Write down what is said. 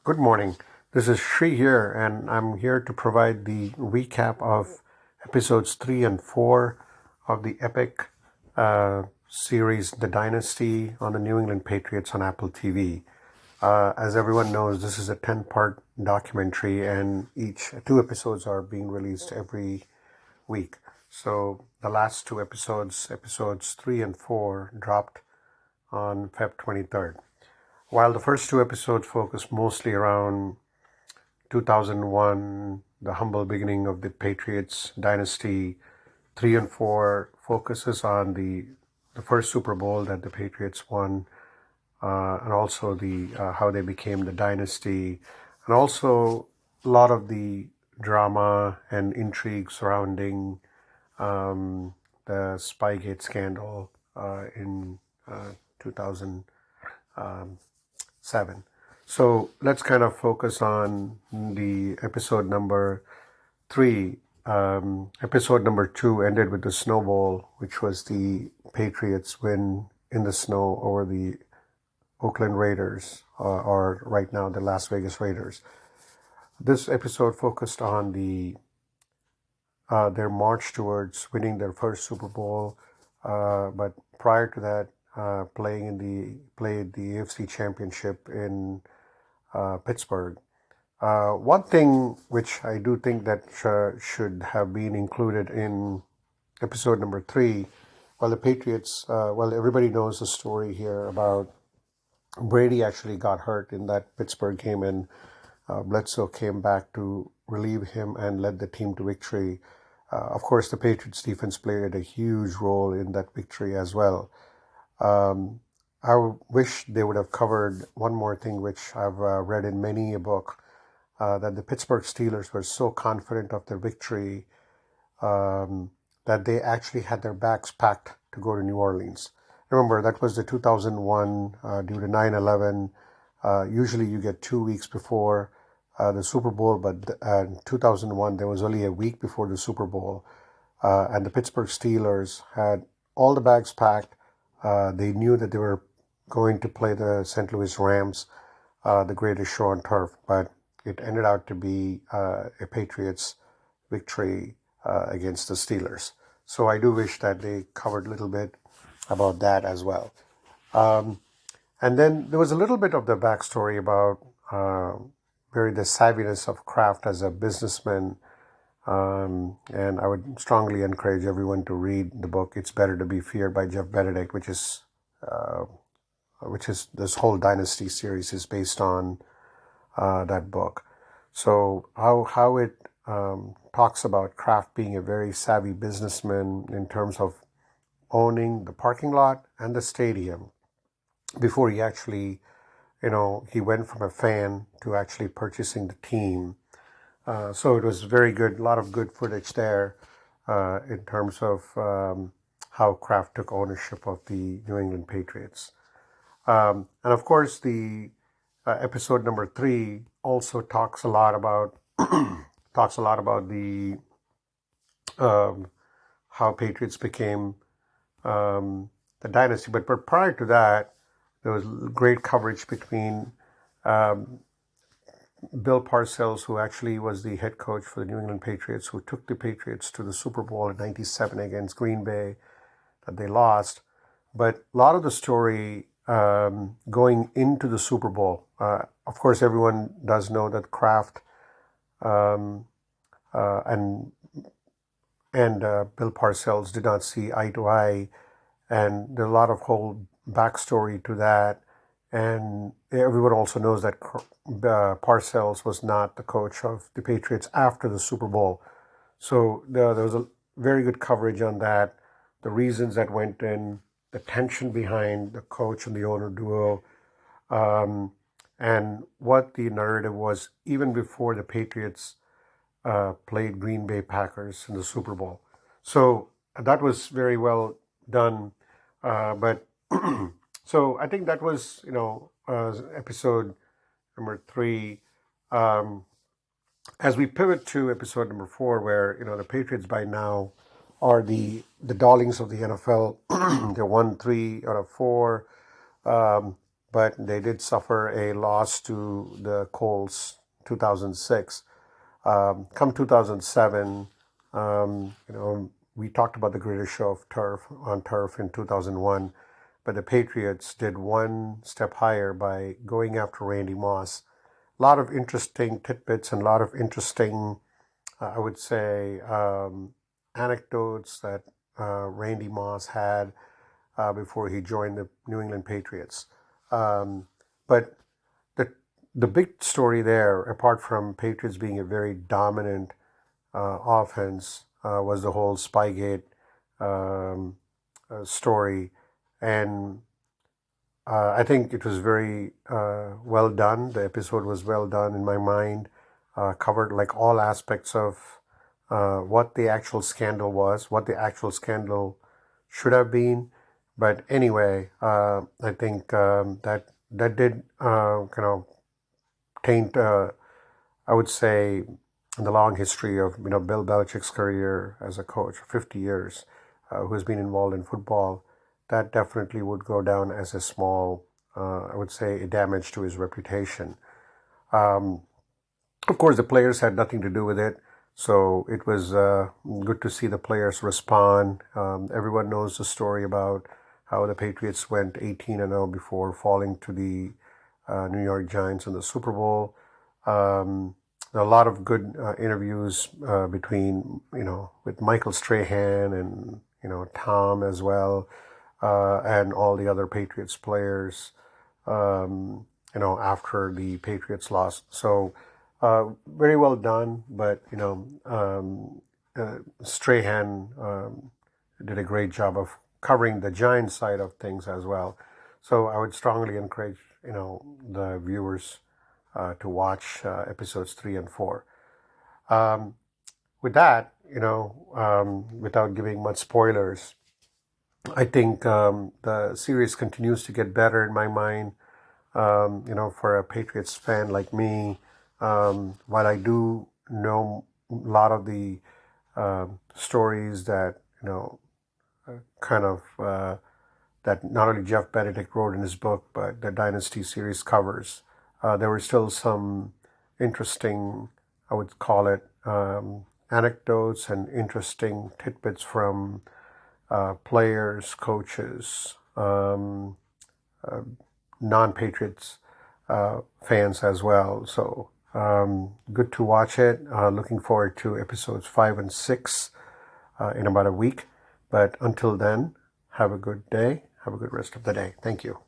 Good morning. This is Shri here, and I'm here to provide the recap of episodes 3 and 4 of the epic series The Dynasty on the New England Patriots on Apple TV. As everyone knows, this is a 10-part documentary, and each two episodes are being released every week. So the last two episodes 3 and 4, dropped on Feb 23rd. While the first two episodes focus mostly around 2001, the humble beginning of the Patriots dynasty, 3 and 4 focuses on the first Super Bowl that the Patriots won, and also the how they became the dynasty, and also a lot of the drama and intrigue surrounding the Spygate scandal in 2007. So let's kind of focus on the episode number 3. Episode number 2 ended with the snowball, which was the Patriots win in the snow over the Oakland Raiders, or right now the Las Vegas Raiders. This episode focused on their march towards winning their first Super Bowl, but prior to that, played the AFC Championship in Pittsburgh. One thing which I do think that should have been included in episode number 3, the Patriots, everybody knows the story here about Brady actually got hurt in that Pittsburgh game, and Bledsoe came back to relieve him and led the team to victory. Of course, the Patriots defense played a huge role in that victory as well. I wish they would have covered one more thing, which I've read in many a book, that the Pittsburgh Steelers were so confident of their victory that they actually had their bags packed to go to New Orleans. Remember, that was the 2001, due to 9/11. Usually you get 2 weeks before the Super Bowl, but in 2001, there was only a week before the Super Bowl. And the Pittsburgh Steelers had all the bags packed. They knew that they were going to play the St. Louis Rams, the greatest show on turf, but it ended out to be a Patriots victory against the Steelers. So I do wish that they covered a little bit about that as well. And then there was a little bit of the backstory about the savviness of Kraft as a businessman. And I would strongly encourage everyone to read the book "It's Better to Be Feared" by Jeff Benedict, which is this whole Dynasty series is based on that book. So how it talks about Kraft being a very savvy businessman in terms of owning the parking lot and the stadium before he actually, he went from a fan to actually purchasing the team. So it was very good, a lot of good footage there in terms of how Kraft took ownership of the New England Patriots. And of course, the episode number 3 also talks a lot about the how Patriots became the dynasty. But prior to that, there was great coverage between Bill Parcells, who actually was the head coach for the New England Patriots, who took the Patriots to the Super Bowl in '97 against Green Bay, that they lost. But a lot of the story going into the Super Bowl, of course, everyone does know that Kraft and Bill Parcells did not see eye to eye, and there's a lot of whole backstory to that. And everyone also knows that Parcells was not the coach of the Patriots after the Super Bowl. So there was a very good coverage on that, the reasons that went in, the tension behind the coach and the owner duo, and what the narrative was even before the Patriots played Green Bay Packers in the Super Bowl. So that was very well done. But so I think that was, episode number 3. As we pivot to episode number 4, where, the Patriots by now are the darlings of the NFL. They won 3 out of 4. but they did suffer a loss to the Colts 2006. Come 2007, we talked about the greatest show of turf on turf in 2001, but the Patriots did one step higher by going after Randy Moss. A lot of interesting tidbits and a lot of interesting, I would say, anecdotes that Randy Moss had before he joined the New England Patriots. But the the big story there, apart from Patriots being a very dominant offense, was the whole Spygate um, story, and I think it was very well done. The episode was well done in my mind, covered like all aspects of what the actual scandal was, what the actual scandal should have been. But anyway, I think that did kind of taint, I would say, in the long history of Bill Belichick's career as a coach, 50 years, who has been involved in football, that definitely would go down as a small, I would say, a damage to his reputation. Um, of course, the players had nothing to do with it, so it was good to see the players respond. Everyone knows the story about how the Patriots went 18-0 before falling to the New York Giants in the Super Bowl. A lot of good interviews between, with Michael Strahan and, Tom as well, and all the other Patriots players, after the Patriots lost. So, very well done, but, Strahan did a great job of covering the Giants side of things as well. So I would strongly encourage, the viewers to watch episodes 3 and 4. With that, without giving much spoilers, I think the series continues to get better in my mind. For a Patriots fan like me, while I do know a lot of the stories that kind of that not only Jeff Benedict wrote in his book, but the Dynasty series covers, there were still some interesting, I would call it, anecdotes and interesting tidbits from players, coaches, non-Patriots fans as well. So good to watch it. Looking forward to episodes 5 and 6 in about a week. But until then, have a good day. Have a good rest of the day. Thank you.